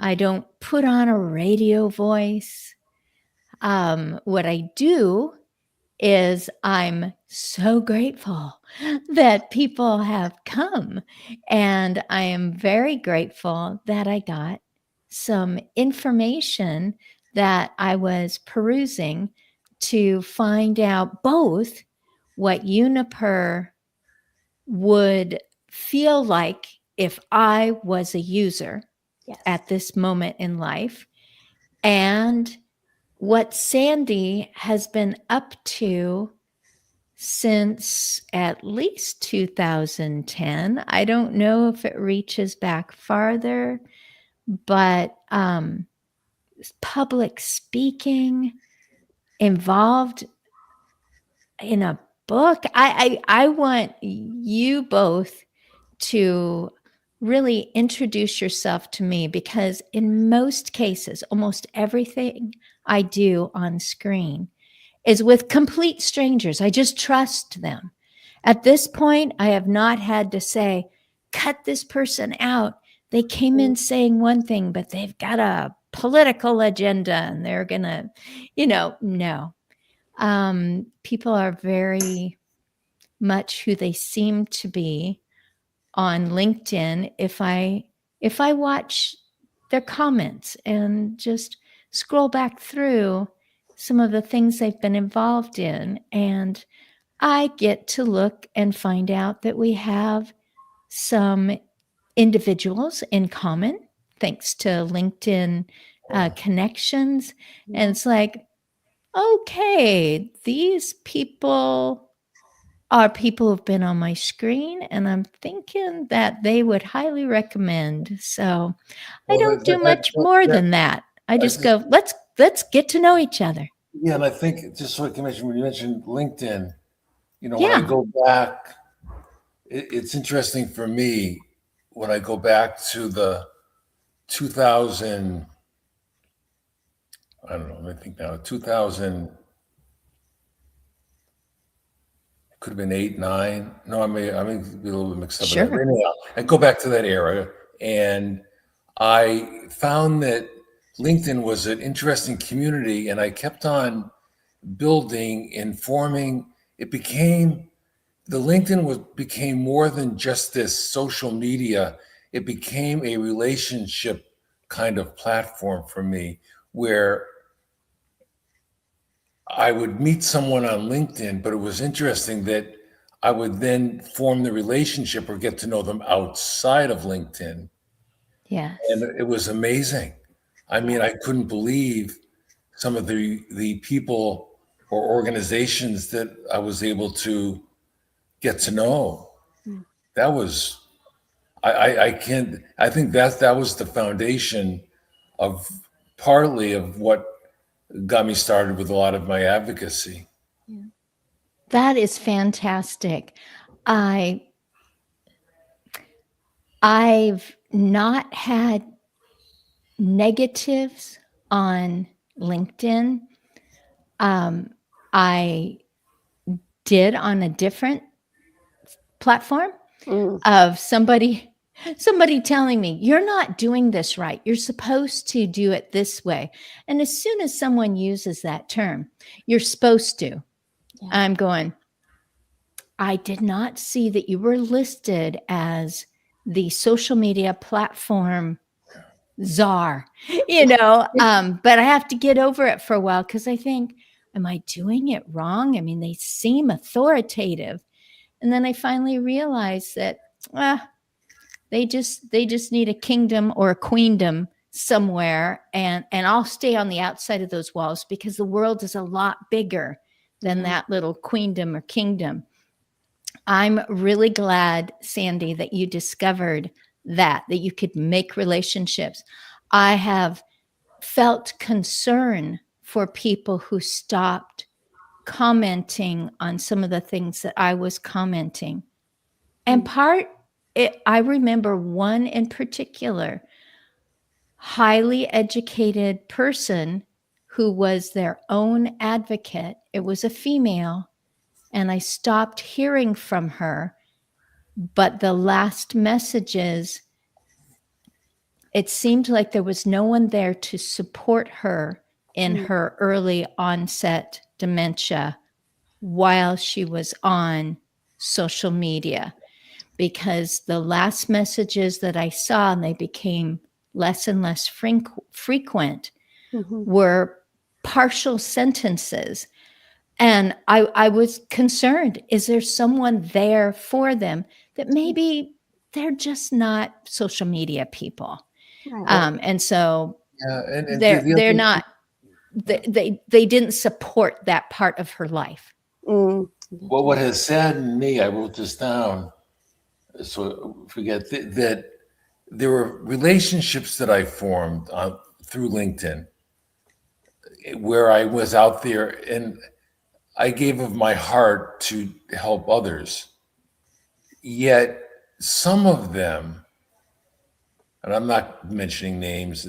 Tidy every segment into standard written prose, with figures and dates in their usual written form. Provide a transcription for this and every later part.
I don't put on a radio voice. What I do is I'm so grateful that people have come, and I am very grateful that I got some information that I was perusing to find out both what Uniper would feel like if I was a user at this moment in life, and what Sandy has been up to since at least 2010. I don't know if it reaches back farther, but public speaking, involved in a book. I want you both to really introduce yourself to me, because in most cases, almost everything I do on screen is with complete strangers. I just trust them. At this point, I have not had to say, cut this person out. They came in saying one thing, but they've got a political agenda and they're going to, no. People are very much who they seem to be on LinkedIn. If I watch their comments and just scroll back through some of the things they've been involved in, and I get to look and find out that we have some individuals in common thanks to LinkedIn connections. And it's like, okay, these people are people who've been on my screen, and I'm thinking that they would highly recommend. So I don't do much more than that. I just go, let's get to know each other. Yeah, and I think just so I can mention, when you mentioned LinkedIn, when I go back, it's interesting for me when I go back to the 2000. I don't know. Let me think now. 2000. Could have been 8, 9. No, I may be a little bit mixed up. Sure. But anyhow, I go back to that era, and I found that LinkedIn was an interesting community, and I kept on building and forming. The LinkedIn became more than just this social media. It became a relationship kind of platform for me, where I would meet someone on LinkedIn, but it was interesting that I would then form the relationship or get to know them outside of LinkedIn. Yes. And it was amazing. I mean, I couldn't believe some of the people or organizations that I was able to get to know. That was, I think that was the foundation of partly of what got me started with a lot of my advocacy. Yeah. That is fantastic. I've not had negatives on LinkedIn. I did on a different platform of somebody telling me, you're not doing this right. You're supposed to do it this way. And as soon as someone uses that term, you're supposed to, I'm going, I did not see that you were listed as the social media platform czar, but I have to get over it for a while, because I think, am I doing it wrong? I mean, they seem authoritative. And then I finally realized that they just need a kingdom or a queendom somewhere, and I'll stay on the outside of those walls, because the world is a lot bigger than that little queendom or kingdom. I'm really glad, Sandy, that you discovered that you could make relationships. I have felt concern for people who stopped commenting on some of the things that I was commenting. And I remember one in particular, highly educated person who was their own advocate. It was a female, and I stopped hearing from her. But the last messages it seemed like there was no one there to support her in her early onset dementia while she was on social media, because the last messages that I saw, and they became less and less frequent, were partial sentences. And I was concerned, is there someone there for them that maybe they're just not social media people? Right. And so Yeah, and they're not, they didn't support that part of her life. Mm. well, what has saddened me, I wrote this down, so forget that there were relationships that I formed through LinkedIn where I was out there and I gave of my heart to help others. Yet some of them, and I'm not mentioning names,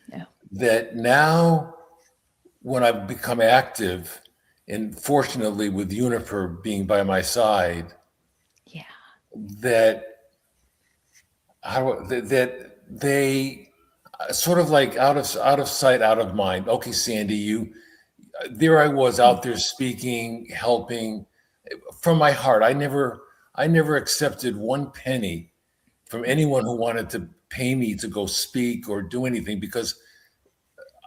No. that now when I've become active, and fortunately with Uniper being by my side, Yeah. that that they sort of like out of sight, out of mind. Okay, Sandy, there I was out there speaking, helping from my heart. I never accepted one penny from anyone who wanted to pay me to go speak or do anything, because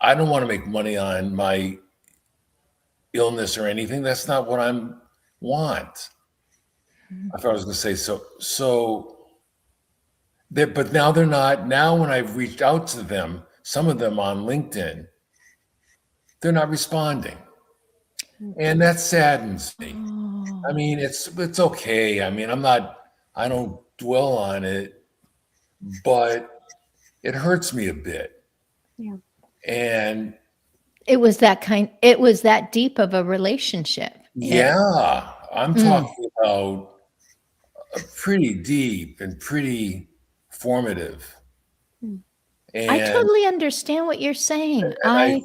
I don't want to make money on my illness or anything. That's not what I want. I thought I was going to say so. But now they're not. Now when I've reached out to them, some of them on LinkedIn, they're not responding, and that saddens me. I mean, it's okay. I mean, I don't dwell on it, but it hurts me a bit. Yeah. And It was that deep of a relationship. yeah, I'm talking about a pretty deep and pretty formative. And I totally understand what you're saying. I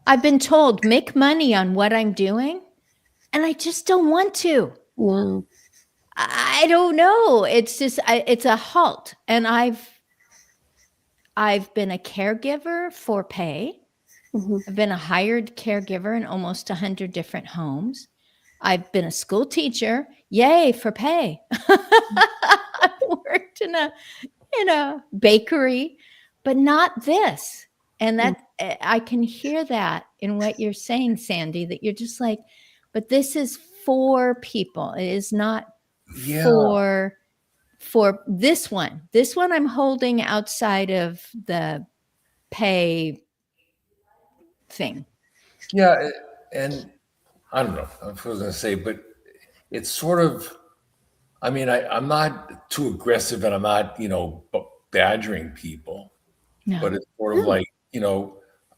I've been told, make money on what I'm doing, and I just don't want to. No. I don't know. It's just it's a halt. And I've been a caregiver for pay. I've been a hired caregiver in almost 100 different homes. I've been a school teacher. Yay for pay. I've worked in a bakery, but not this. And that I can hear that in what you're saying, Sandy, that you're just like, but this is for people. It is not for this one. This one I'm holding outside of the pay thing. Yeah, and I don't know. I was going to say, but it's sort of. I mean, I'm not too aggressive, and I'm not, badgering people. No. But it's sort of like,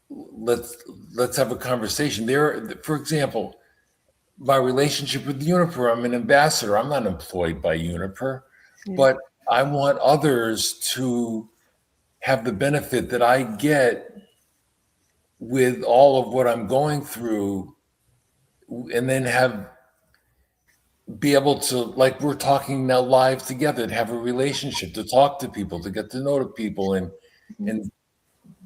let's have a conversation. For example, my relationship with Uniper, I'm an ambassador. I'm not employed by Uniper, but I want others to have the benefit that I get with all of what I'm going through, and then be able to, like we're talking now live together, to have a relationship, to talk to people, to get to know the people, and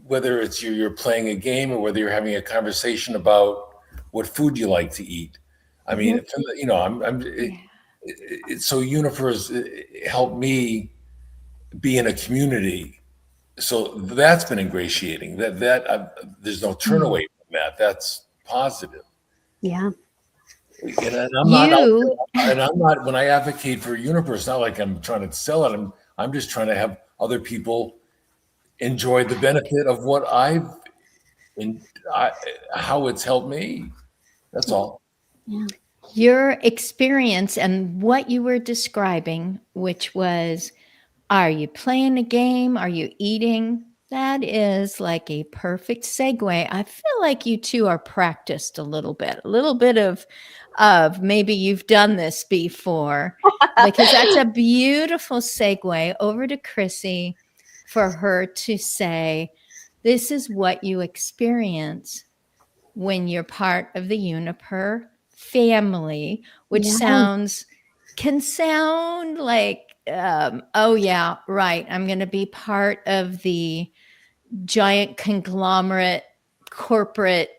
whether it's you're playing a game or whether you're having a conversation about what food you like to eat. I mean, so Uniper has helped me be in a community. So that's been ingratiating. There's no turn away from that. That's positive. Yeah. And I'm not, when I advocate for Uniper, it's not like I'm trying to sell it. I'm just trying to have other people enjoy the benefit of what how it's helped me. That's all. Yeah. Your experience and what you were describing, which was, are you playing a game? Are you eating? That is like a perfect segue. I feel like you two are practiced a little bit of maybe you've done this before, because that's a beautiful segue over to Chrissy for her to say, this is what you experience when you're part of the Uniper family, which can sound like, oh yeah, right, I'm going to be part of the giant conglomerate corporate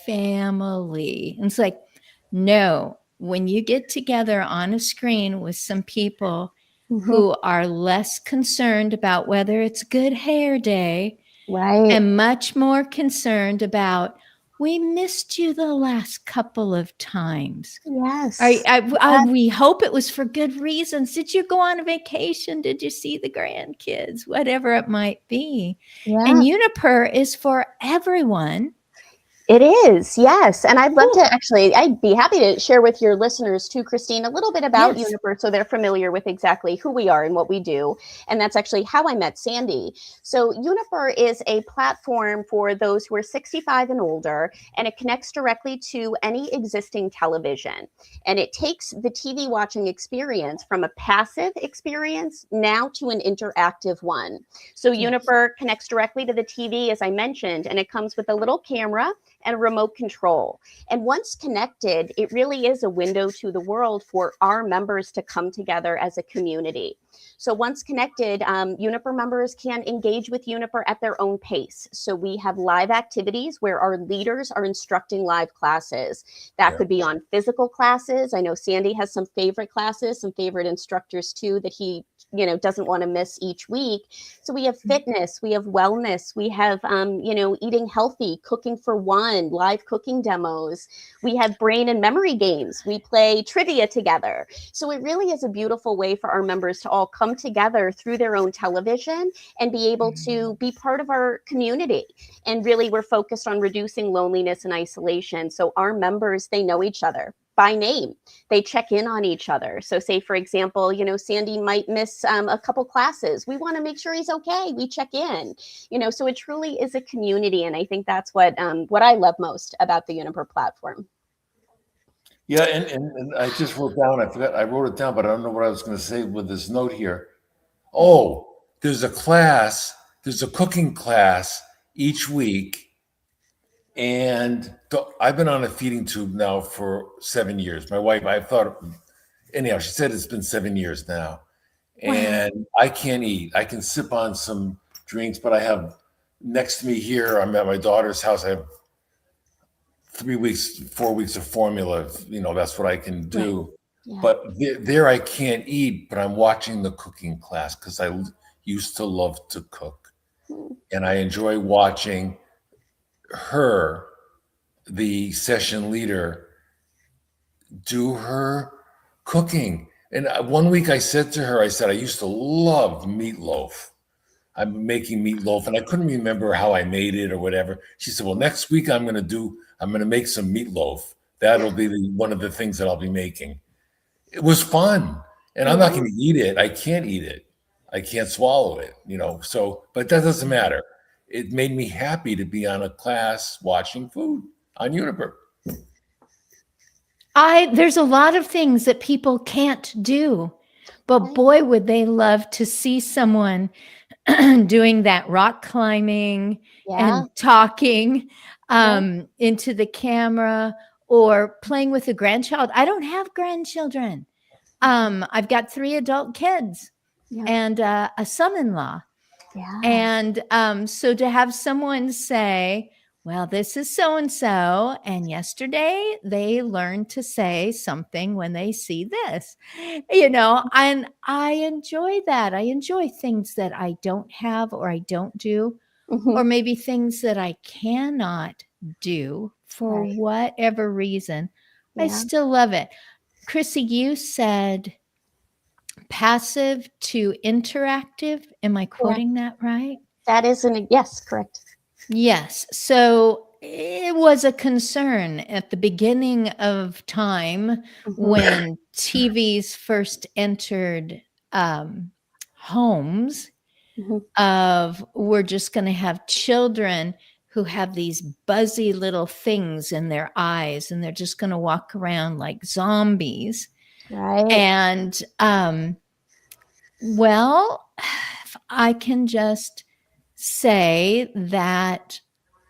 family. And it's like, no, when you get together on a screen with some people who are less concerned about whether it's good hair day, Right. and much more concerned about, we missed you the last couple of times. Yes. We hope it was for good reasons. Did you go on a vacation? Did you see the grandkids? Whatever it might be. Yeah. And Uniper is for everyone. It is, yes. And I'd love Cool. to actually, I'd be happy to share with your listeners too, Christine, a little bit about Yes. Uniper so they're familiar with exactly who we are and what we do. And that's actually how I met Sandy. So Uniper is a platform for those who are 65 and older, and it connects directly to any existing television. And it takes the TV watching experience from a passive experience now to an interactive one. So Yes. Uniper connects directly to the TV, as I mentioned, and it comes with a little camera and a remote control. And once connected, it really is a window to the world for our members to come together as a community. So once connected, Uniper members can engage with Uniper at their own pace. So we have live activities where our leaders are instructing live classes. That could be on physical classes. I know Sandy has some favorite classes, some favorite instructors too, that he doesn't want to miss each week. So we have fitness, we have wellness, we have, eating healthy, cooking for one, live cooking demos. We have brain and memory games. We play trivia together. So it really is a beautiful way for our members to all come together through their own television and be able to be part of our community. And really, we're focused on reducing loneliness and isolation. So our members, they know each other by name. They check in on each other. So say, for example, Sandy might miss a couple classes. We want to make sure he's okay. We check in, so it truly is a community. And I think that's what I love most about the Uniper platform. Yeah, and I just wrote down, I wrote it down, but I don't know what I was going to say with this note here. Oh, there's a cooking class each week. And I've been on a feeding tube now for 7 years. My wife, anyhow, she said it's been 7 years now. And I can't eat. I can sip on some drinks, but I have next to me here, I'm at my daughter's house. I have 4 weeks of formula. That's what I can do. Right. Yeah. But there I can't eat, but I'm watching the cooking class because I used to love to cook. And I enjoy watching her, the session leader, do her cooking. And one week I said to her, I used to love meatloaf. I'm making meatloaf and I couldn't remember how I made it or whatever. She said, well, next week I'm going to make some meatloaf. That'll be one of the things that I'll be making. It was fun. And I'm not going to eat it. I can't eat it. I can't swallow it, but that doesn't matter. It made me happy to be on a class watching food on Uniper. There's a lot of things that people can't do, but boy, would they love to see someone doing that rock climbing and talking into the camera or playing with a grandchild. I don't have grandchildren. I've got 3 adult kids and a son-in-law. Yeah. And so to have someone say, well, this is so-and-so, and yesterday they learned to say something when they see this, and I enjoy that. I enjoy things that I don't have or I don't do, or maybe things that I cannot do for whatever reason. I still love it. Chrissy, you said passive to interactive. Am I quoting that right? That is yes, correct. Yes. So it was a concern at the beginning of time when TVs first entered homes of we're just going to have children who have these buzzy little things in their eyes and they're just going to walk around like zombies. Right. And, if I can just say that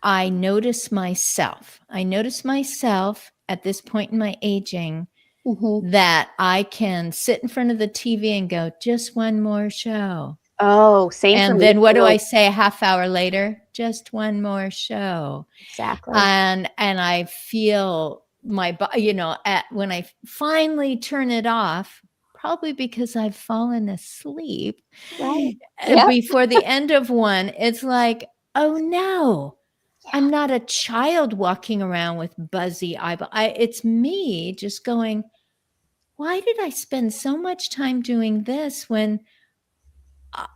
I notice myself at this point in my aging that I can sit in front of the TV and go, just one more show, Oh, same for And me. then what do too. I say a half hour later? Just one more show. Exactly. And I feel my body, when I finally turn it off, probably because I've fallen asleep Right. Yep. before the end of one, it's like, oh no, I'm not a child walking around with buzzy eyeball. It's me just going, why did I spend so much time doing this when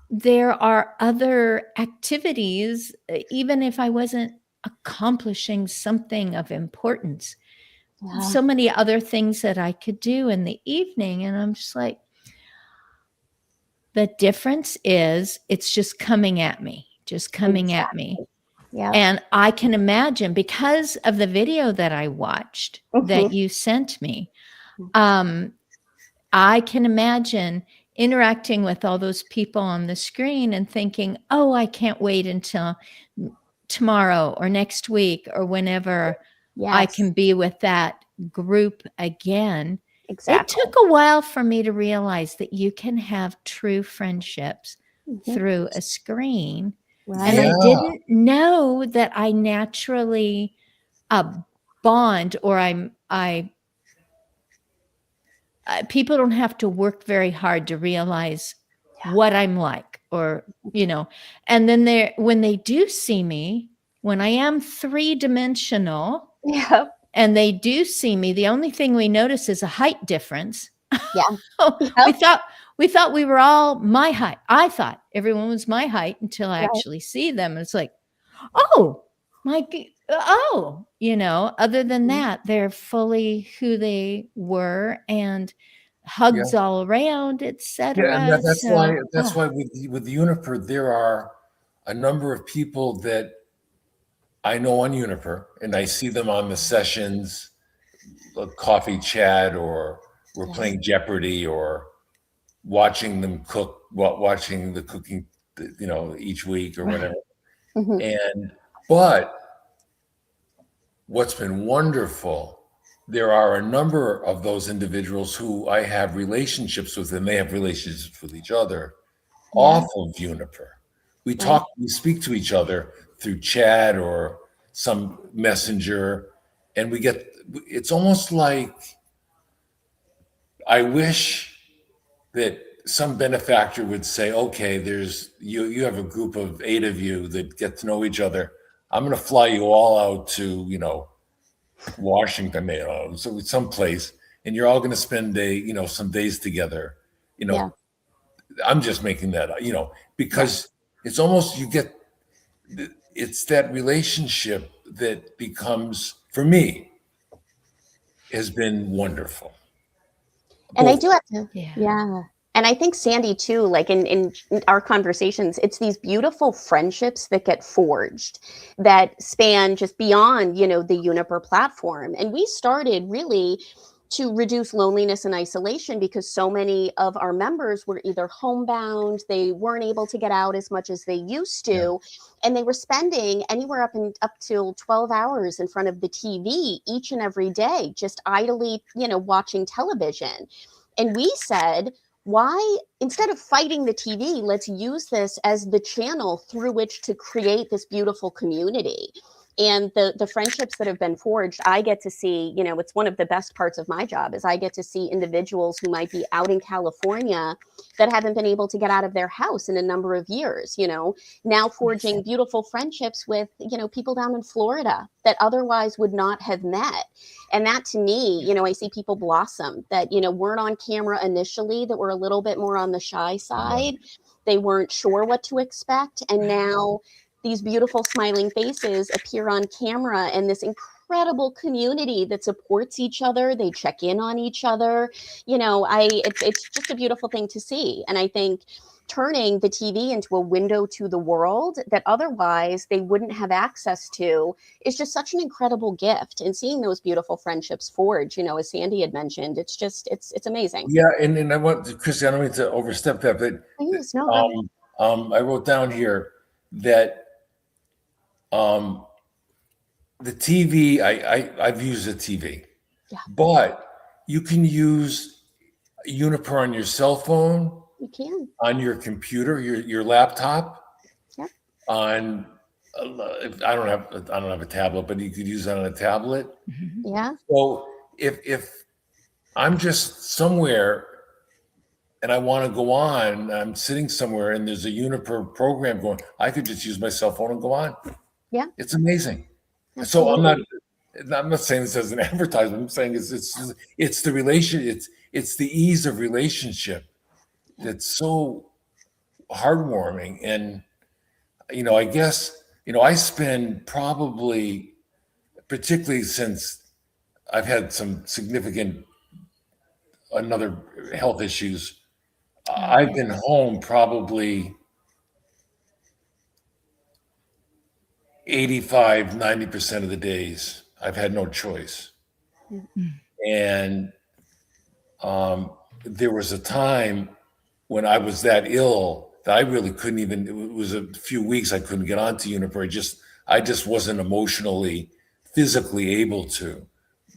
there are other activities, even if I wasn't accomplishing something of importance? Yeah. So many other things that I could do in the evening. And I'm just like, the difference is it's just coming at me, at me. Yeah. And I can imagine, because of the video that I watched that you sent me, I can imagine interacting with all those people on the screen and thinking, oh, I can't wait until tomorrow or next week or whenever I can be with that group again. Exactly. It took a while for me to realize that you can have true friendships through a screen. Right. And I didn't know that I naturally bond, or people don't have to work very hard to realize what I'm like, or, and then when they do see me, when I am three-dimensional, and they do see me, the only thing we notice is a height difference. We thought we were all my height. I thought everyone was my height until I actually see them. It's like, oh, other than that, they're fully who they were, and hugs all around, etc. Yeah, and that's why with Uniper, there are a number of people that I know on Uniper, and I see them on the sessions, a coffee chat, or we're playing Jeopardy, or watching them cook, watching the cooking, each week or whatever. But what's been wonderful, there are a number of those individuals who I have relationships with, and they have relationships with each other off of Uniper. We talk, we speak to each other through chat or some messenger, and it's almost like, I wish that some benefactor would say, okay, you have a group of 8 of you that get to know each other. I'm going to fly you all out to, Washington, so someplace, and you're all going to spend some days together. I'm just making that up, because it's almost, it's that relationship that becomes, for me, has been wonderful. And I do have to, and I think, Sandy, too, like in our conversations, it's these beautiful friendships that get forged that span just beyond, the Uniper platform. And we started really to reduce loneliness and isolation because so many of our members were either homebound, they weren't able to get out as much as they used to, and they were spending anywhere up till 12 hours in front of the TV each and every day, just idly, watching television. And we said, why, instead of fighting the TV, let's use this as the channel through which to create this beautiful community. And the friendships that have been forged, I get to see, it's one of the best parts of my job, is I get to see individuals who might be out in California that haven't been able to get out of their house in a number of years, now forging beautiful friendships with, people down in Florida that otherwise would not have met. And that, to me, I see people blossom that, weren't on camera initially, that were a little bit more on the shy side. They weren't sure what to expect. And now these beautiful smiling faces appear on camera, and this incredible community that supports each other. They check in on each other. It's just a beautiful thing to see. And I think turning the TV into a window to the world that otherwise they wouldn't have access to is just such an incredible gift. And seeing those beautiful friendships forge, as Sandy had mentioned, it's amazing. Yeah, and I want, Christy, I don't mean to overstep that, but Please, no, I wrote down here that the TV, I've used a TV, but you can use Uniper on your cell phone You can. on your computer, your laptop, Yep. on I don't have a tablet, but you could use it on a tablet. Yeah. So if I'm just somewhere and I want to go on, I'm sitting somewhere and there's a Uniper program going, I could just use my cell phone and go on. Yeah. It's amazing. Absolutely. So I'm not saying this as an advertisement. I'm saying it's the relation, it's the ease of relationship that's so heartwarming. And I guess I spend probably, particularly since I've had some significant another health issues, I've been home probably 85-90% of the days. I've had no choice. And there was a time when I was that ill that I really couldn't even, it was a few weeks I couldn't get onto Uniper. I just wasn't emotionally, physically able to,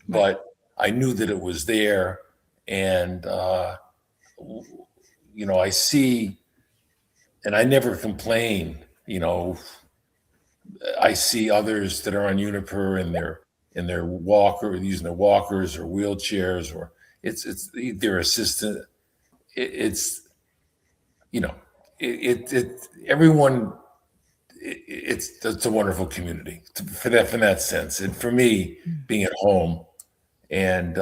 but I knew that it was there. And, I see, and I never complain, I see others that are on Uniper and using their walkers or wheelchairs, or it's their assistant. Everyone. It's a wonderful community for that sense, and for me being at home and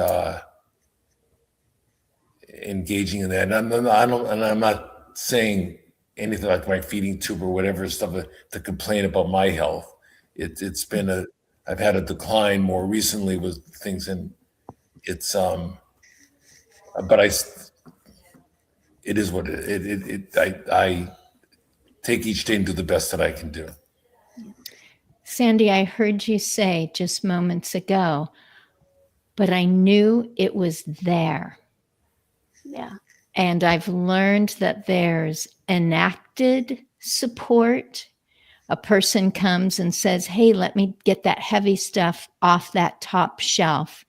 engaging in that. And I'm not saying anything like my feeding tube or whatever stuff to complain about my health. It's been I've had a decline more recently with things, and it's but it is what I take each day and do the best that I can do. Sandy, I heard you say just moments ago, but I knew it was there. Yeah. And I've learned that there's enacted support. A person comes and says, hey, let me get that heavy stuff off that top shelf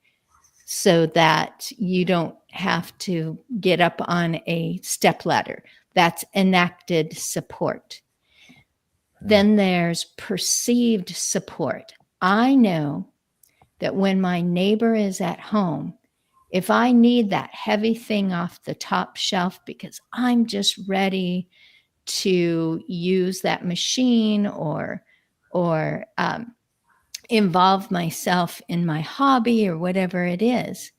so that you don't have to get up on a stepladder. That's enacted support. Then there's perceived support. I know that when my neighbor is at home, if I need that heavy thing off the top shelf because I'm just ready to use that machine or involve myself in my hobby or whatever it is,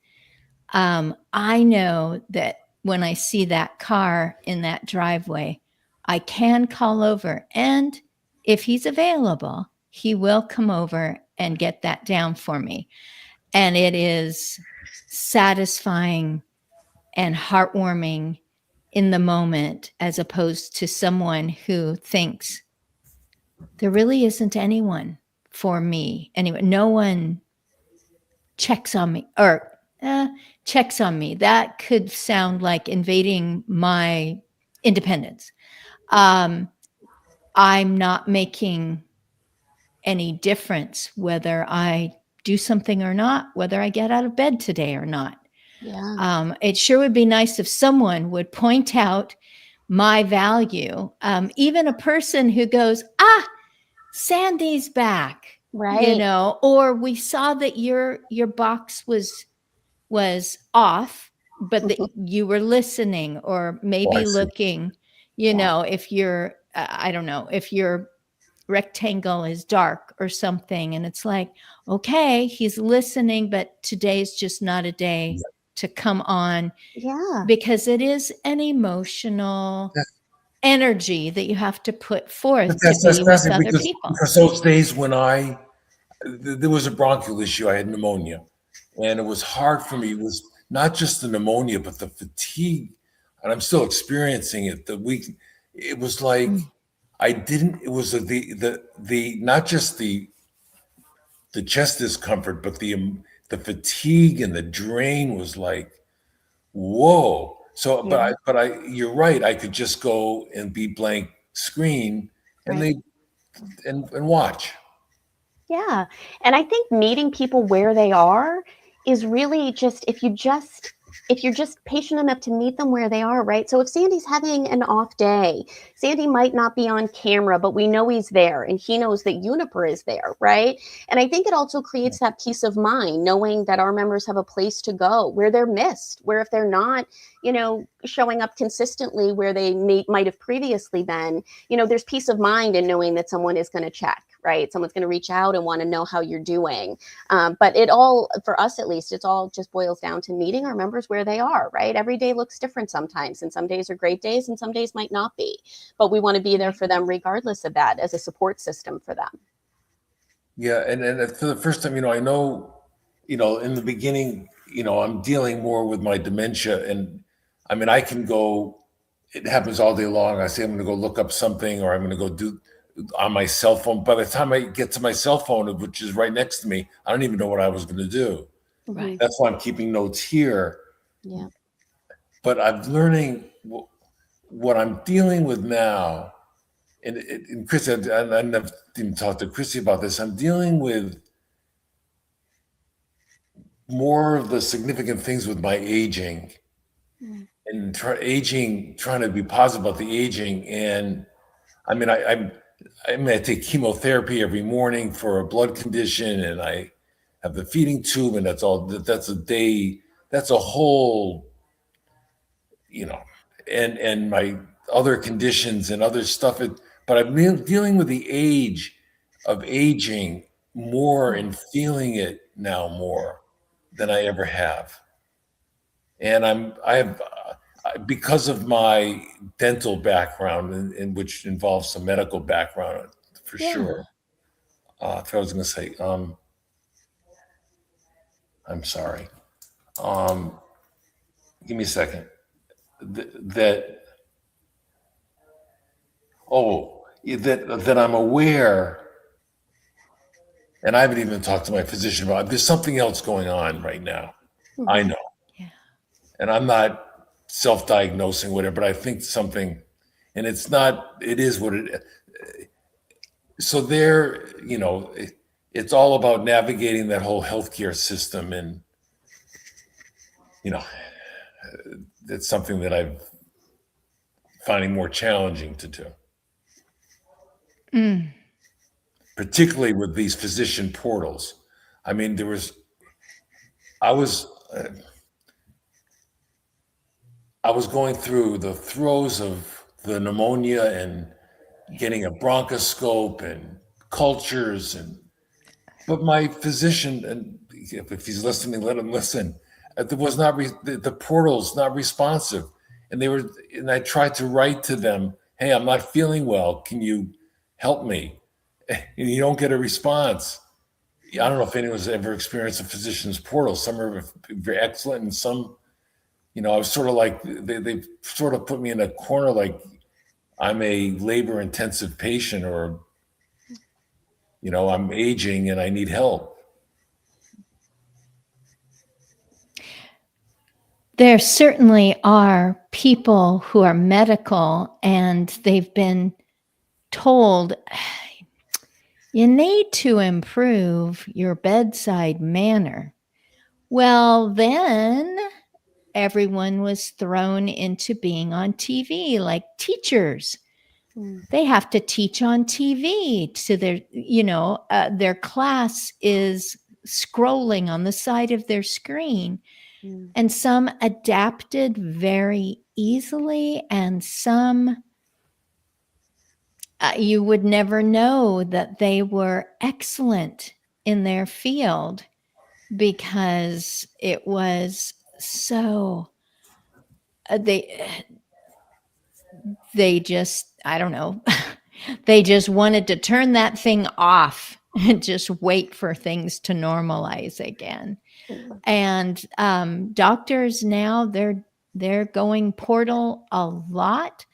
I know that when I see that car in that driveway, I can call over, and if he's available, he will come over and get that down for me. And it is satisfying and heartwarming in the moment, as opposed to someone who thinks there really isn't anyone for me. Anyway, no one checks on me or checks on me. That could sound like invading my independence. I'm not making any difference whether I do something or not, whether I get out of bed today or not. Yeah. It sure would be nice if someone would point out my value. Even a person who goes, Sandy's back, Right. or we saw that your box was off, but that you were listening or maybe looking, if you're, I don't know, if your rectangle is dark or something. And it's like, okay, he's listening, but today's just not a day to come on. Yeah. Because it is an emotional energy that you have to put forth to be with other people. Because those days when there was a bronchial issue, I had pneumonia, and it was hard for me. It was not just the pneumonia, but the fatigue, and I'm still experiencing it. It was like it was the not just the chest discomfort, but the fatigue and the drain was like, whoa. So, but you're right. I could just go and be blank screen and and watch. Yeah. And I think meeting people where they are is really just, if you just if you're just patient enough to meet them where they are, right? So if Sandy's having an off day, Sandy might not be on camera, but we know he's there and he knows that Juniper is there, right? And I think it also creates that peace of mind, knowing that our members have a place to go where they're missed, where if they're not, showing up consistently where they might have previously been, there's peace of mind in knowing that someone is going to check, right? Someone's going to reach out and want to know how you're doing. But it all, for us at least, it's all just boils down to meeting our members where they are, right? Every day looks different sometimes, and some days are great days and some days might not be. But we want to be there for them regardless of that, as a support system for them. Yeah, and for the first time, I know, in the beginning, I'm dealing more with my dementia, and I mean, I can go, it happens all day long. I say I'm going to go look up something, or I'm going to go do on my cell phone. By the time I get to my cell phone, which is right next to me, I don't even know what I was going to do. Right. That's why I'm keeping notes here. Yeah. But I'm learning what I'm dealing with now. And Chrissy, I never even talked to Chrissy about this. I'm dealing with more of the significant things with my aging. And trying to be positive about the aging. And I mean, I take chemotherapy every morning for a blood condition, and I have the feeding tube, and that's a day, that's a whole, and my other conditions and other stuff. But I'm dealing with the age of aging more and feeling it now more than I ever have. And I have, because of my dental background, in which involves some medical background for sure. I was going to say, I'm sorry. Give me a second. That I'm aware, and I haven't even talked to my physician about it. There's something else going on right now. Mm-hmm. I know. And I'm not self-diagnosing whatever, but I think something, and it is what it is. So there, it's all about navigating that whole healthcare system. And, it's something that I'm finding more challenging to do. Particularly with these physician portals. I mean, I was going through the throes of the pneumonia and getting a bronchoscope and cultures, but my physician, and if he's listening, let him listen. The portal's not responsive, and I tried to write to them, "Hey, I'm not feeling well. Can you help me?" And you don't get a response. I don't know if anyone's ever experienced a physician's portal. Some are very excellent, and some. I was sort of like, they sort of put me in a corner like I'm a labor-intensive patient, or, I'm aging and I need help. There certainly are people who are medical and they've been told, you need to improve your bedside manner. Well, then everyone was thrown into being on TV, like teachers. They have to teach on TV. So their class is scrolling on the side of their screen. And some adapted very easily, and some you would never know that they were excellent in their field because it was so they just, I don't know, they just wanted to turn that thing off and just wait for things to normalize again. And doctors now, they're going portal a lot.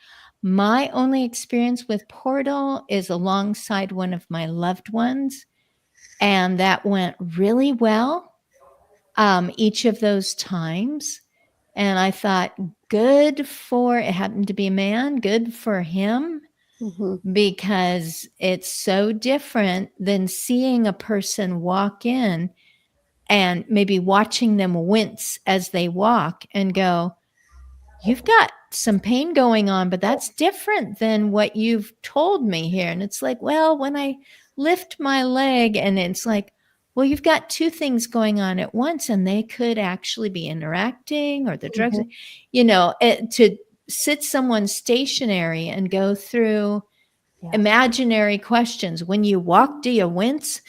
My only experience with portal is alongside one of my loved ones, and that went really well each of those times. And I thought, it happened to be a man, good for him, because it's so different than seeing a person walk in and maybe watching them wince as they walk and go, you've got some pain going on, but that's different than what you've told me here. And it's like, well, when I lift my leg, and it's like, well, you've got two things going on at once, and they could actually be interacting, or the drugs, to sit someone stationary and go through imaginary questions. When you walk, do you wince?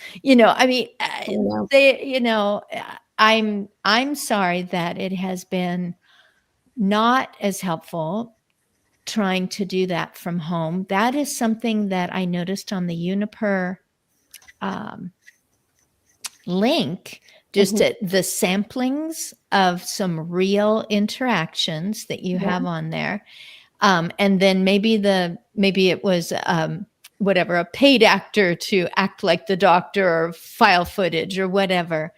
I'm sorry that it has been not as helpful trying to do that from home. That is something that I noticed on the Uniper link, just at the samplings of some real interactions that you have on there. And then maybe it was a paid actor to act like the doctor, or file footage or whatever.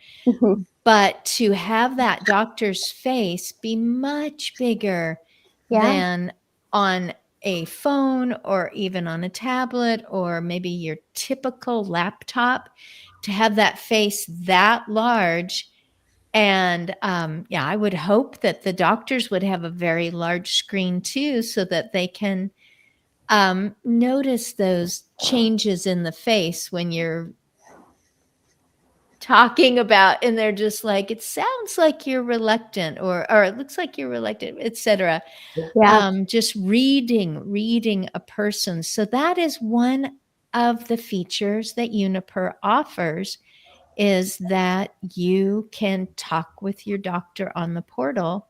But to have that doctor's face be much bigger than on a phone, or even on a tablet, or maybe your typical laptop, to have that face that large. And I would hope that the doctors would have a very large screen too, so that they can notice those changes in the face when you're talking about, and they're just like, it sounds like you're reluctant, or it looks like you're reluctant, etc. Just reading a person. So that is one of the features that Uniper offers, is that you can talk with your doctor on the portal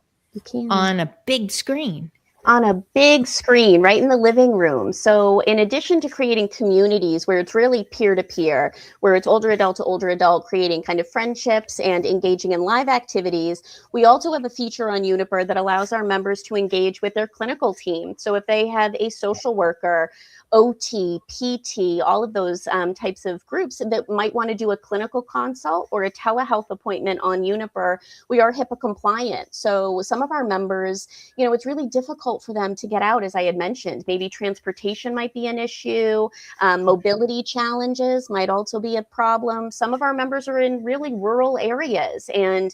on a big screen. On a big screen right in the living room. So in addition to creating communities where it's really peer-to-peer, where it's older adult to older adult, creating kind of friendships and engaging in live activities, we also have a feature on Uniper that allows our members to engage with their clinical team. So if they have a social worker, OT, PT, all of those types of groups that might want to do a clinical consult or a telehealth appointment on Uniper, we are HIPAA compliant. So some of our members, it's really difficult for them to get out, as I had mentioned. Maybe transportation might be an issue. Mobility challenges might also be a problem. Some of our members are in really rural areas, and,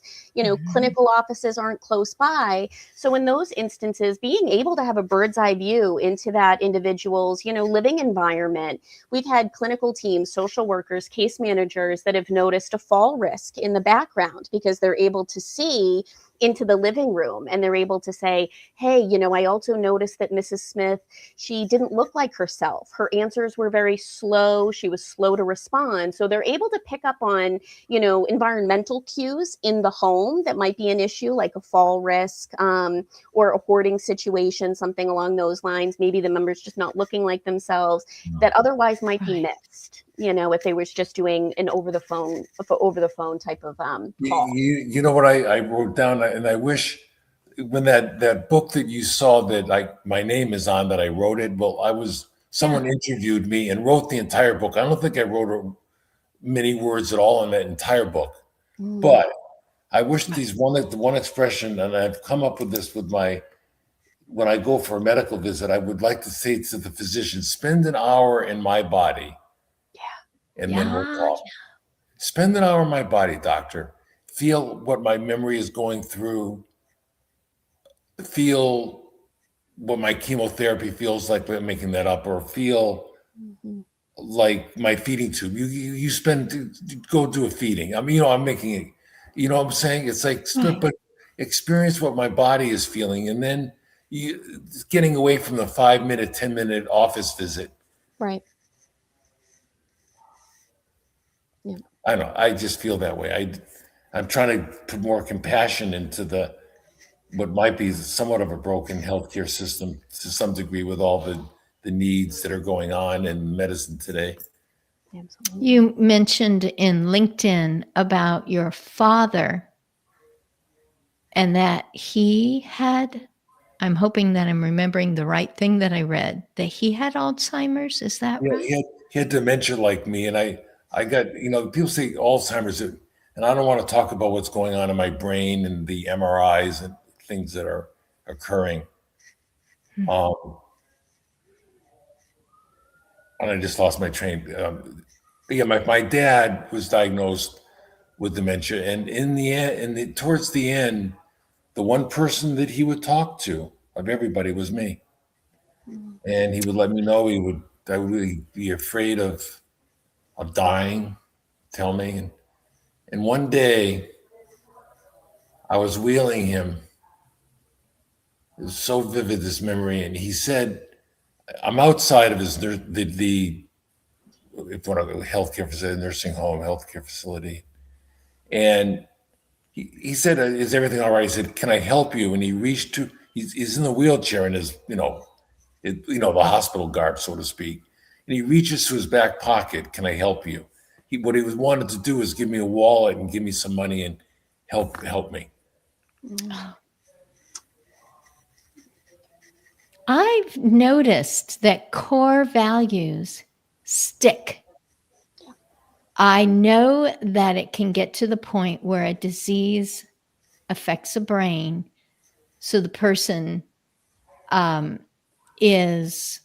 clinical offices aren't close by. So in those instances, being able to have a bird's eye view into that individual's, living environment. We've had clinical teams, social workers, case managers that have noticed a fall risk in the background, because they're able to see into the living room, and they're able to say, hey, I also noticed that Mrs. Smith, she didn't look like herself. Her answers were very slow. She was slow to respond. So they're able to pick up on, environmental cues in the home that might be an issue, like a fall risk, or a hoarding situation, something along those lines. Maybe the member's just not looking like themselves, that otherwise might be missed. If they was just doing an over the phone type of call. You know what I wrote down, and I wish, when that book that you saw that my name is on, that I wrote it. Well, someone interviewed me and wrote the entire book. I don't think I wrote many words at all in that entire book, but I wish the one expression, and I've come up with this when I go for a medical visit, I would like to say to the physician, spend an hour in my body. And then we'll talk. Spend an hour in my body, doctor. Feel what my memory is going through. Feel what my chemotherapy feels like. I'm making that up. Or feel like my feeding tube. Go do a feeding. I'm making it. You know what I'm saying? It's like, but experience what my body is feeling, and then getting away from the 5-minute, 10-minute office visit. Right. Yeah. I don't know. I just feel that way. I'm trying to put more compassion into what might be somewhat of a broken healthcare system to some degree, with all the needs that are going on in medicine today. Absolutely. You mentioned in LinkedIn about your father, and that he had, I'm hoping that I'm remembering the right thing that I read, that he had Alzheimer's. Is that right? He had dementia like me, and I got, people say Alzheimer's, and I don't want to talk about what's going on in my brain and the MRIs and things that are occurring. And I just lost my train. My dad was diagnosed with dementia. And in the end, towards the end, the one person that he would talk to of everybody was me. And he would let me know I would really be afraid of dying, tell me. And one day I was wheeling him. It was so vivid, this memory. And he said, I'm outside of his, the if one of the healthcare facility, nursing home, healthcare facility. And he said, is everything all right? He said, can I help you? And he reached to, he's in the wheelchair in his, the hospital garb, so to speak. And he reaches to his back pocket. Can I help you? What he wanted to do is give me a wallet and give me some money and help me. I've noticed that core values stick. I know that it can get to the point where a disease affects the brain, so the person is,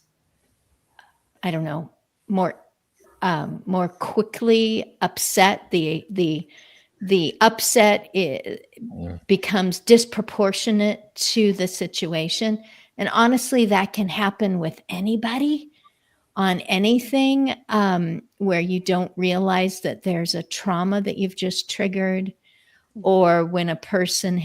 I don't know, more quickly upset. The upset becomes disproportionate to the situation. And honestly, that can happen with anybody on anything, where you don't realize that there's a trauma that you've just triggered, or when a person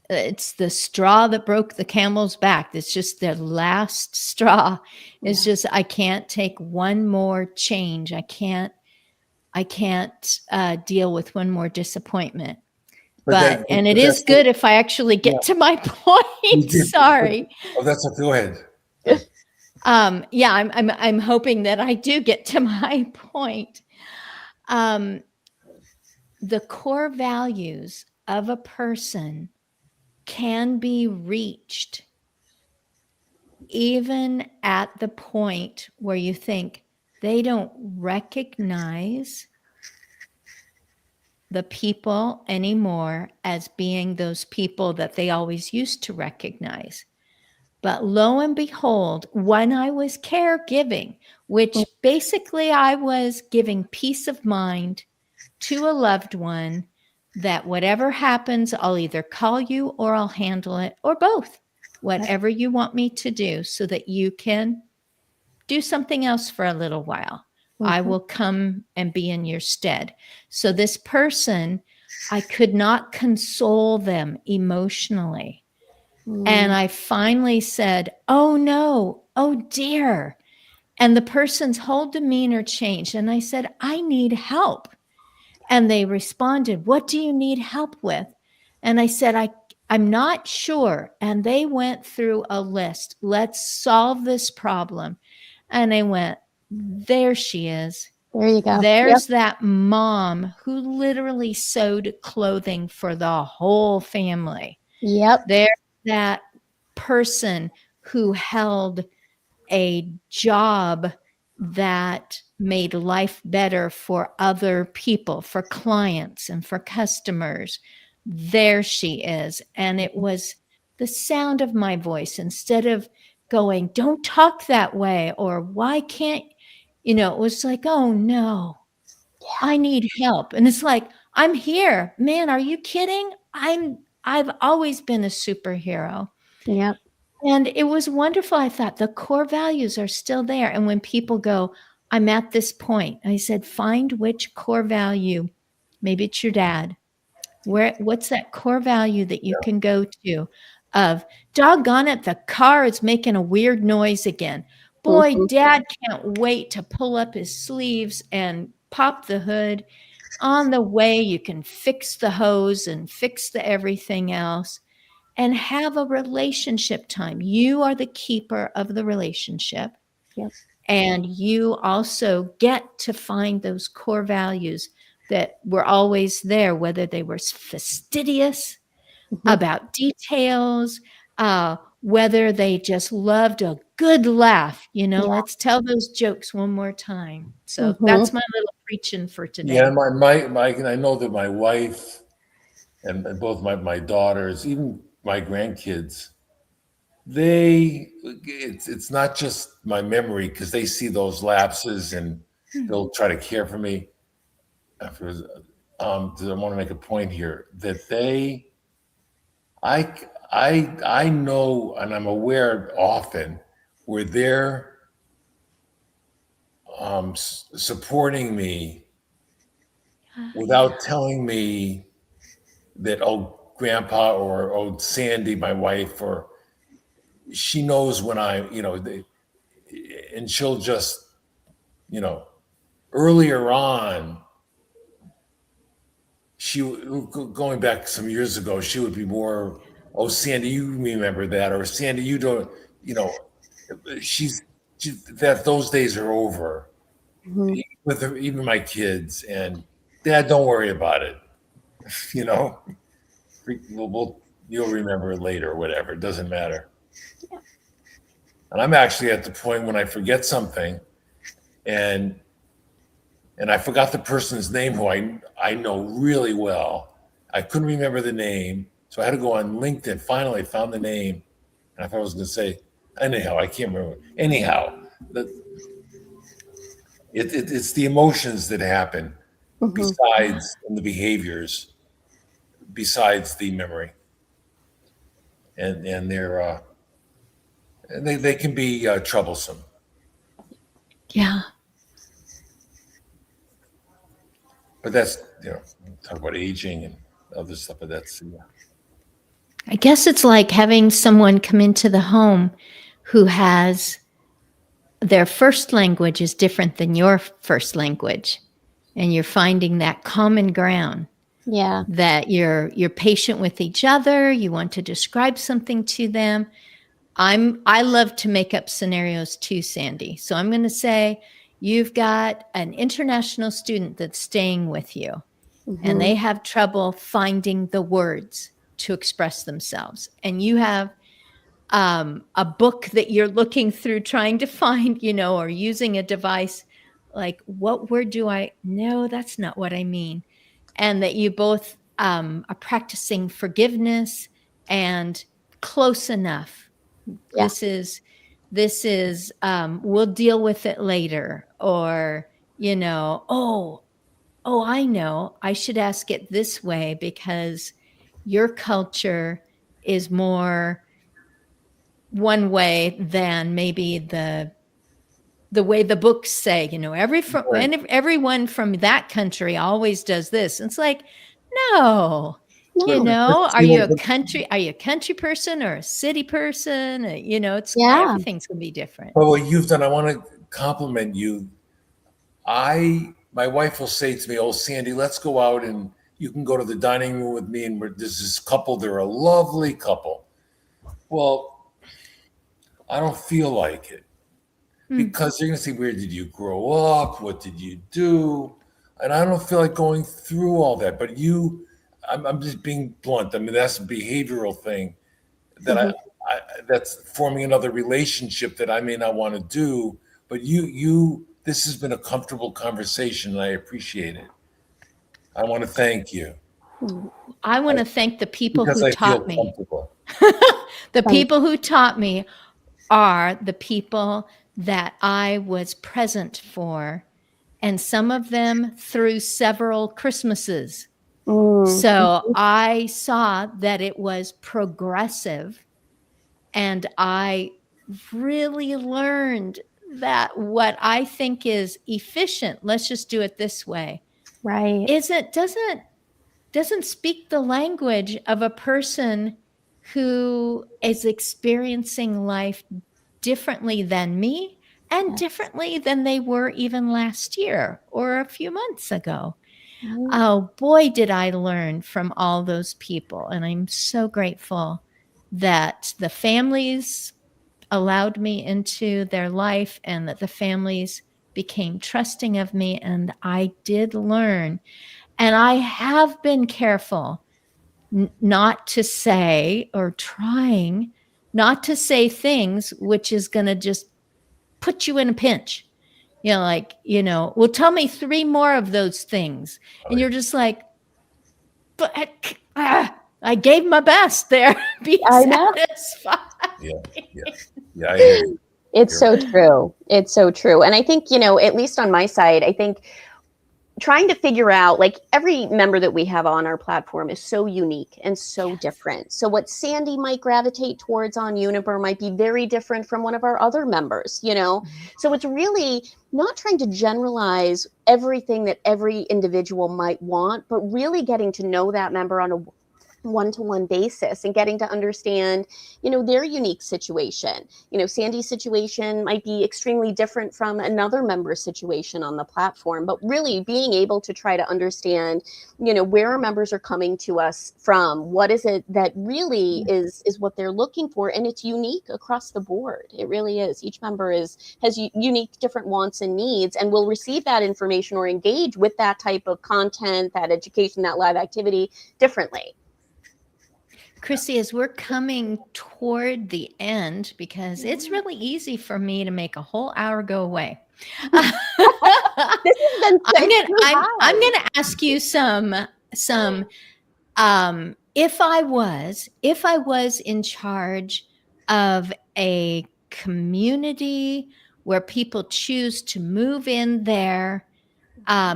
it's the straw that broke the camel's back. It's just their last straw. It's just, I can't take one more change. I can't deal with one more disappointment. And it is good if I actually get to my point. Sorry. Oh, that's okay. Go ahead. I'm hoping that I do get to my point. The core values of a person can be reached even at the point where you think they don't recognize the people anymore as being those people that they always used to recognize. But lo and behold, when I was caregiving, which basically I was giving peace of mind to a loved one, that whatever happens, I'll either call you or I'll handle it, or both, whatever you want me to do, so that you can do something else for a little while. I will come and be in your stead. So this person, I could not console them emotionally. And I finally said, oh no, oh dear. And the person's whole demeanor changed. And I said, I need help. And they responded, what do you need help with? And I said, I'm not sure. And they went through a list. Let's solve this problem. And I went, there she is. There you go. There's that mom who literally sewed clothing for the whole family. Yep. There's that person who held a job that made life better for other people, for clients and for customers. There she is. And it was the sound of my voice. Instead of going, don't talk that way, or why can't, it was like, oh no, I need help. And it's like, I'm here, man. Are you kidding? I've always been a superhero. Yep. And it was wonderful. I thought the core values are still there. And when people go, I'm at this point, I said, find which core value. Maybe it's your dad. What's that core value that you can go to of, doggone it, the car is making a weird noise again. Boy, Dad can't wait to pull up his sleeves and pop the hood. On the way, you can fix the hose and fix the everything else. And have a relationship time. You are the keeper of the relationship. Yep. And you also get to find those core values that were always there, whether they were fastidious about details, whether they just loved a good laugh. Let's tell those jokes one more time. So that's my little preaching for today. Yeah, I know that my wife and both my daughters, even my grandkids, it's not just my memory, because they see those lapses and they'll try to care for me. I want to make a point here that I know, and I'm aware often where they're supporting me without telling me that, oh, grandpa, or oh, Sandy, my wife, or she knows when and she'll just, earlier on, going back some years ago, she would be more, oh, Sandy, you remember that, or Sandy, you don't, she's that those days are over. Mhm. With even my kids, and Dad, don't worry about it. You'll remember it later, or whatever. It doesn't matter. Yeah. And I'm actually at the point when I forget something, and I forgot the person's name who I know really well. I couldn't remember the name, so I had to go on LinkedIn. Finally, found the name, and I thought I was going to say, anyhow, I can't remember. Anyhow, it's the emotions that happen besides, and the behaviors besides the memory, and they're they can be troublesome. Yeah. But that's, talk about aging and other stuff, but that's, I guess it's like having someone come into the home who has their first language is different than your first language. And you're finding that common ground. Yeah. That you're patient with each other. You want to describe something to them. I love to make up scenarios too, Sandy. So I'm going to say you've got an international student that's staying with you, and they have trouble finding the words to express themselves. And you have a book that you're looking through trying to find, or using a device like, what word do I know? That's not what I mean. And that you both are practicing forgiveness and close enough. Yeah. This is we'll deal with it later, or oh, I know, I should ask it this way because your culture is more one way than maybe the way the books say, everyone from that country always does this. It's like, no, are you a country person or a city person? It's everything's gonna be different. But what you've done, I want to compliment you. My wife will say to me, "Oh, Sandy, let's go out and you can go to the dining room with me." And there's this couple. They're a lovely couple. Well, I don't feel like it because they're going to say, "Where did you grow up? What did you do?" And I don't feel like going through all that. But I'm just being blunt. I mean, that's a behavioral thing that that's forming another relationship that I may not want to do. But this has been a comfortable conversation, and I appreciate it. I want to thank you. I want to thank the people who taught me. The people who taught me are the people that I was present for, and some of them through several Christmases. So I saw that it was progressive, and I really learned that what I think is efficient, let's just do it this way, right, doesn't speak the language of a person who is experiencing life differently than me and differently than they were even last year or a few months ago. Oh boy, did I learn from all those people. And I'm so grateful that the families allowed me into their life and that the families became trusting of me. And I did learn. And I have been careful not to say, or trying not to say things which is going to just put you in a pinch. Well, tell me 3 more of those things. And you're just like, but I gave my best there. Be satisfied. Yeah. I hear you. It's so true. It's so true. And I think, at least on my side, I think trying to figure out, like, every member that we have on our platform is so unique and so different. So what Sandy might gravitate towards on Uniper might be very different from one of our other members, you know? So it's really not trying to generalize everything that every individual might want, but really getting to know that member on a one-to-one basis and getting to understand, you know, their unique situation. You know, Sandy's situation might be extremely different from another member's situation on the platform, but really being able to try to understand, you know, where our members are coming to us from, what is it that really is what they're looking for, and it's unique across the board. It really is. Each member has unique different wants and needs, and will receive that information or engage with that type of content, that education, that live activity differently. Chrissy, as we're coming toward the end, because it's really easy for me to make a whole hour go away. This has been I'm gonna ask you some if I was in charge of a community where people choose to move in there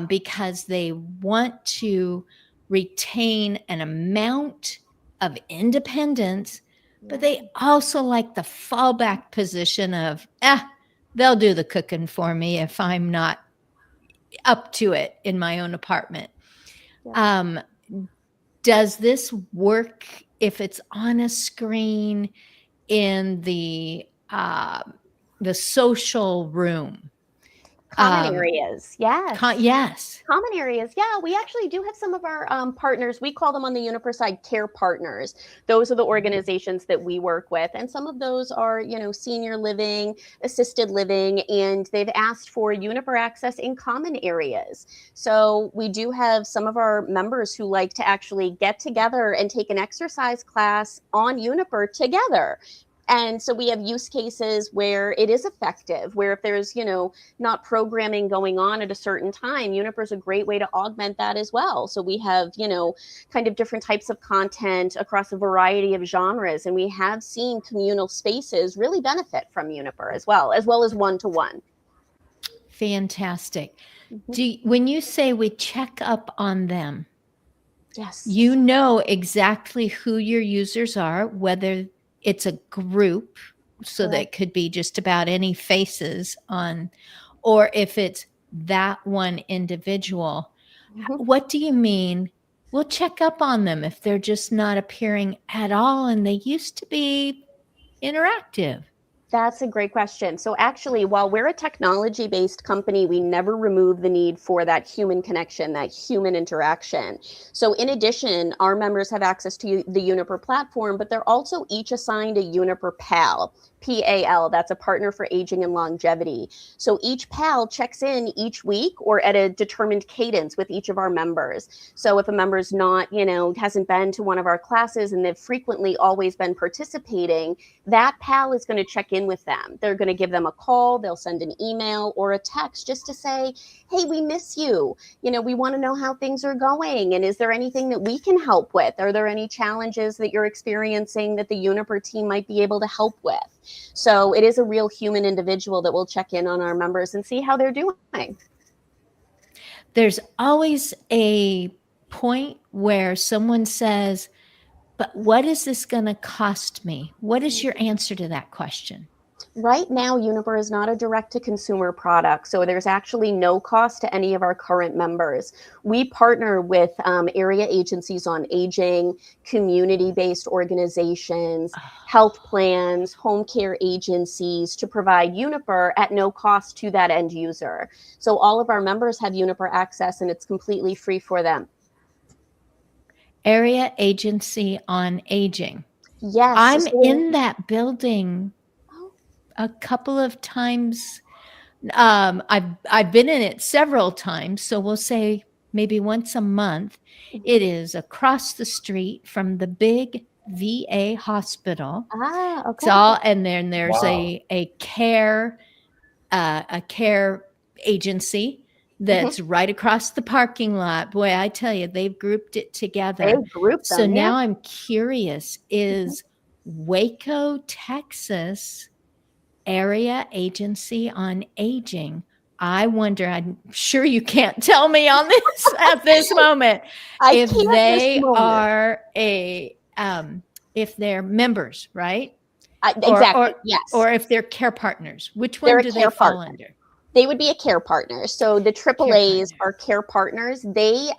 because they want to retain an amount of independence, but they also like the fallback position of, they'll do the cooking for me if I'm not up to it in my own apartment. Does this work if it's on a screen in the social room? Common areas, yes. Yes. Common areas, yeah. We actually do have some of our partners. We call them on the Uniper side care partners. Those are the organizations that we work with, and some of those are, you know, senior living, assisted living, and they've asked for Uniper access in common areas. So we do have some of our members who like to actually get together and take an exercise class on Uniper together. And so we have use cases where it is effective, where if there's, you know, not programming going on at a certain time, Uniper is a great way to augment that as well. So we have, you know, kind of different types of content across a variety of genres. And we have seen communal spaces really benefit from Uniper as well as one-to-one. Fantastic. When you say we check up on them, yes, you know exactly who your users are, whether it's a group, so that could be just about any faces on, or if it's that one individual. What do you mean? We'll check up on them if they're just not appearing at all and they used to be interactive. That's a great question. So actually, while we're a technology-based company, we never remove the need for that human connection, that human interaction. So in addition, our members have access to the Uniper platform, but they're also each assigned a Uniper PAL. PAL, that's a partner for aging and longevity. So each PAL checks in each week or at a determined cadence with each of our members. So if a member's not, you know, hasn't been to one of our classes and they've frequently always been participating, that PAL is going to check in with them. They're going to give them a call, they'll send an email or a text just to say, hey, we miss you. You know, we want to know how things are going. And is there anything that we can help with? Are there any challenges that you're experiencing that the Uniper team might be able to help with? So it is a real human individual that will check in on our members and see how they're doing. There's always a point where someone says, but what is this going to cost me? What is your answer to that question? Right now, Uniper is not a direct-to-consumer product, so there's actually no cost to any of our current members. We partner with area agencies on aging, community-based organizations, health plans, home care agencies to provide Uniper at no cost to that end user. So all of our members have Uniper access, and it's completely free for them. Area agency on aging. Yes. I'm in that building a couple of times. I've been in it several times, so we'll say maybe once a month. It is across the street from the big VA hospital. Okay. It's all, and then there's a care agency that's right across the parking lot. Boy, I tell you, they've grouped it together. They've grouped them, so now I'm curious, is Waco, Texas Area Agency on Aging I wonder, I'm sure you can't tell me on this at this moment, if can't they this moment. are if they're members, right? Exactly. Yes. Or if they're care partners. Which They're one a do they care fall partner. under? They would be a care partner. So the AAAs are care partners. They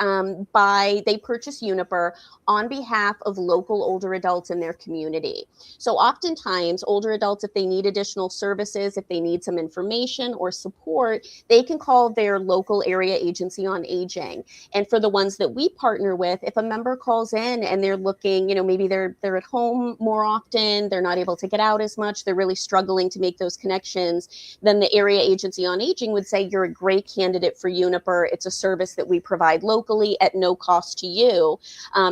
they purchase Uniper on behalf of local older adults in their community. So oftentimes older adults, if they need additional services, if they need some information or support, they can call their local area agency on aging. And for the ones that we partner with, if a member calls in and they're looking, maybe they're at home more often, they're not able to get out as much, they're really struggling to make those connections, then the area agency on aging would say, you're a great candidate for Uniper. It's a service that we provide locally at no cost to you.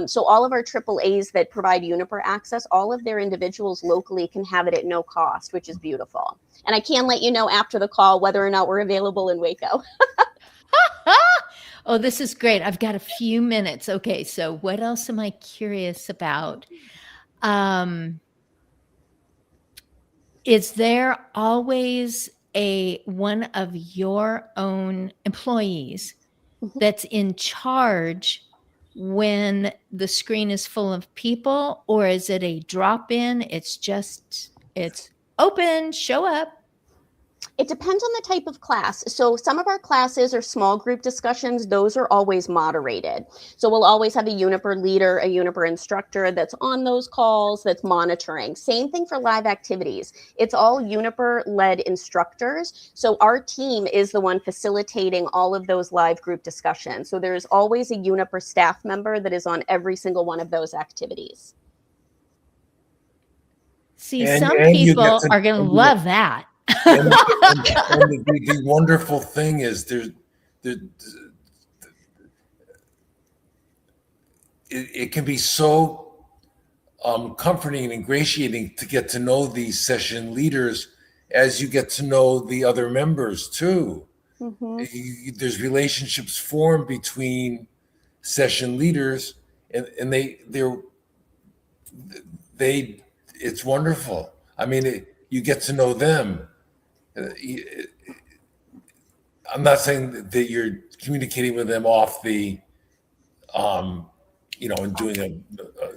So all of our AAAs that provide Uniper access, all of their individuals locally can have it at no cost, which is beautiful. And I can let you know after the call whether or not we're available in Waco. Oh, this is great. I've got a few minutes. Okay, so what else am I curious about? Is there always one of your own employees that's in charge when the screen is full of people, or is it a drop-in? It's open, show up. It depends on the type of class. So some of our classes are small group discussions. Those are always moderated. So we'll always have a Uniper leader, a Uniper instructor that's on those calls, that's monitoring. Same thing for live activities. It's all Uniper-led instructors. So our team is the one facilitating all of those live group discussions. So there's always a Uniper staff member that is on every single one of those activities. See, some people are going to love that. And the wonderful thing is it can be so comforting and ingratiating to get to know these session leaders as you get to know the other members too. There's relationships formed between session leaders, and it's wonderful. I mean, you get to know them. I'm not saying that you're communicating with them off the, and doing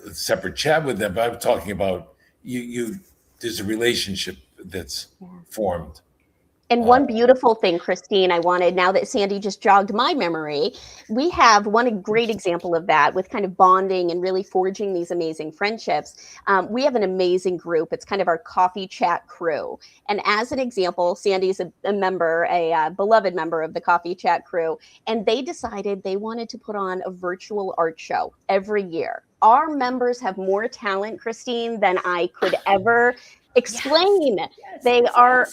a separate chat with them, but I'm talking about there's a relationship that's formed. And one beautiful thing, Christine, I wanted, now that Sandy just jogged my memory, we have one great example of that with kind of bonding and really forging these amazing friendships. We have an amazing group. It's kind of our coffee chat crew. And as an example, Sandy's a member, a beloved member of the coffee chat crew, and they decided they wanted to put on a virtual art show every year. Our members have more talent, Christine, than I could ever explain. They are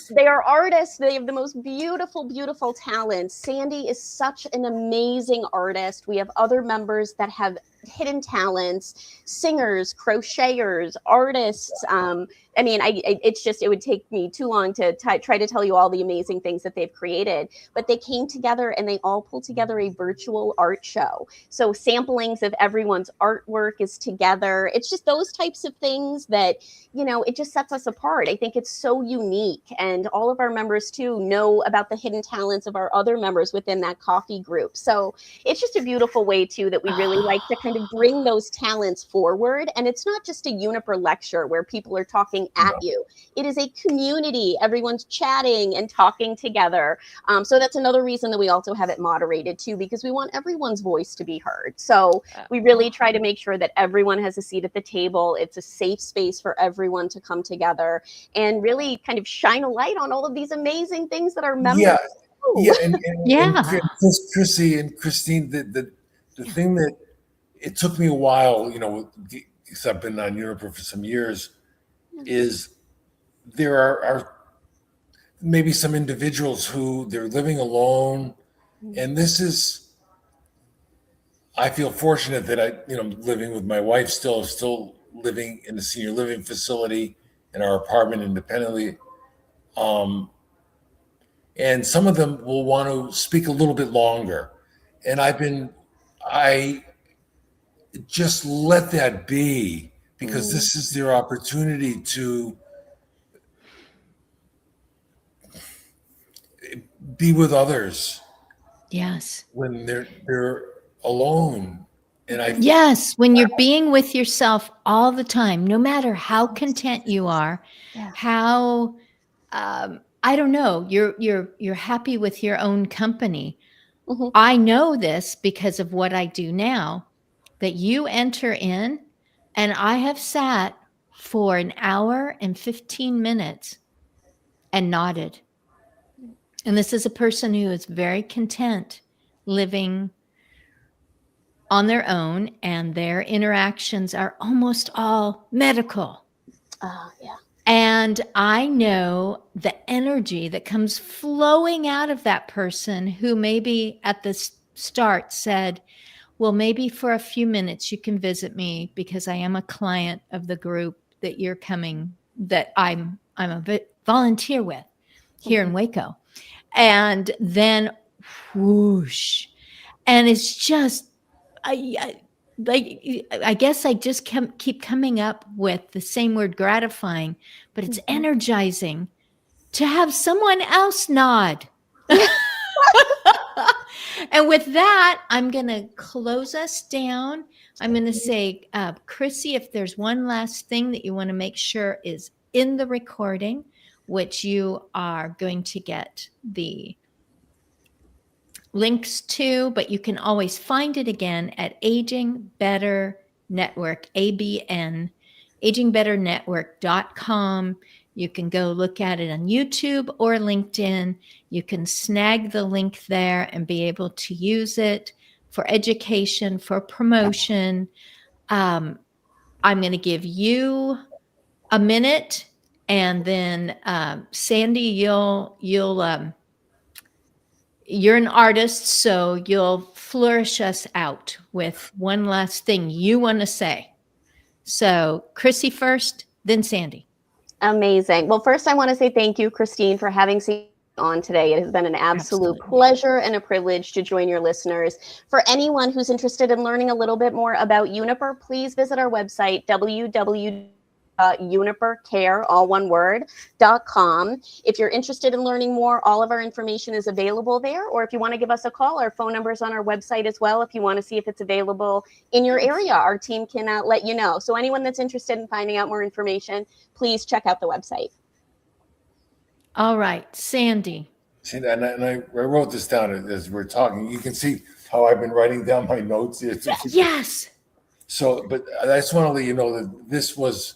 artists. They have the most beautiful talents. Sandy is such an amazing artist. We have other members that have hidden talents, singers, crocheters, artists. It would take me too long to try to tell you all the amazing things that they've created, but they came together and they all pulled together a virtual art show. So samplings of everyone's artwork is together. It's just those types of things that, it just sets us apart. I think it's so unique. And all of our members too know about the hidden talents of our other members within that coffee group. So it's just a beautiful way too that we really like to kind of bring those talents forward. And it's not just a Uniper lecture where people are talking at you. It is a community. Everyone's chatting and talking together. So that's another reason that we also have it moderated too, because we want everyone's voice to be heard. So we really try to make sure that everyone has a seat at the table. It's a safe space for everyone to come together and really kind of shine a light on all of these amazing things that our members do. And Chrissy and Christine, the thing that it took me a while, because I've been on Uniper for some years, is there are maybe some individuals who they're living alone, and this is, I feel fortunate that I'm living with my wife still living in a senior living facility in our apartment independently. And some of them will want to speak a little bit longer. And I just let that be, because this is their opportunity to be with others Yes. when they're alone. And Yes, when you're being with yourself all the time, no matter how content you are, Yeah. how I don't know, you're happy with your own company. Mhm. I know this because of what I do now, that you enter in, and I have sat for an hour and 15 minutes and nodded. And this is a person who is very content living on their own, and their interactions are almost all medical. Yeah. And I know the energy that comes flowing out of that person who maybe at the start said, well, maybe for a few minutes you can visit me because I am a client of the group that you're coming, that I'm a volunteer with here in Waco. And then whoosh. And it's just, I guess I just keep coming up with the same word, gratifying, but it's energizing to have someone else nod. And with that, I'm going to close us down. I'm going to say, Chrissy, if there's one last thing that you want to make sure is in the recording, which you are going to get the links to, but you can always find it again at Aging Better Network, ABN, agingbetternetwork.com. You can go look at it on YouTube or LinkedIn. You can snag the link there and be able to use it for education, for promotion. I'm going to give you a minute, and then Sandy, you're an artist, so you'll flourish us out with one last thing you want to say. So Chrissy first, then Sandy. Amazing. Well, first I want to say thank you, Christine, for having me on today. It has been an absolute pleasure and a privilege to join your listeners. For anyone who's interested in learning a little bit more about Uniper, please visit our website, www.unipercare, all one word, .com. If you're interested in learning more, all of our information is available there. Or if you want to give us a call, our phone number is on our website as well. If you want to see if it's available in your area, our team can let you know. So anyone that's interested in finding out more information, please check out the website. All right, Sandy. See, and I wrote this down as we're talking. You can see how I've been writing down my notes. Yes. So, but I just want to let you know that this was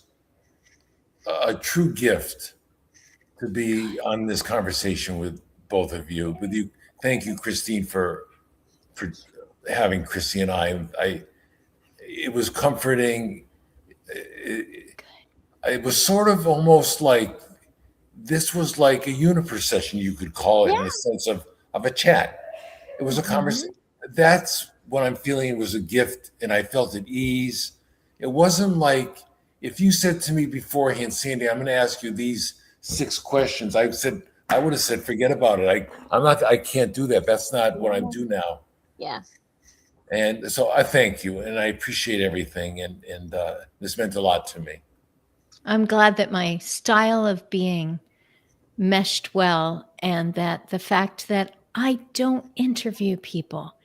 a true gift to be on this conversation with both of you. With you, thank you, Christine, for having Chrissy and I. It was comforting. It was sort of almost like this was like a Uniper session, you could call it, in the sense of a chat. It was a conversation. That's what I'm feeling. It was a gift, and I felt at ease. It wasn't like if you said to me beforehand, Sandy, I'm going to ask you these 6 questions. I would have said, forget about it. I can't do that. That's not what I'm doing now. Yeah. And so I thank you, and I appreciate everything, and this meant a lot to me. I'm glad that my style of being meshed well, and that the fact that I don't interview people.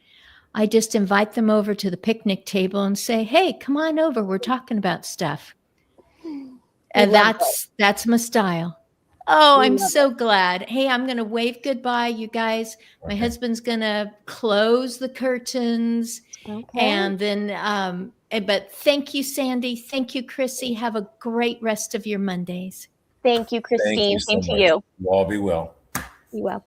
I just invite them over to the picnic table and say, hey, come on over. We're talking about stuff. And that's my style. Oh, I'm so glad. Hey, I'm going to wave goodbye, you guys. My husband's going to close the curtains. Okay. And then, but thank you, Sandy. Thank you, Chrissy. Have a great rest of your Mondays. Thank you, Christine. Thank you so Same to much. you. You all be well. Be well.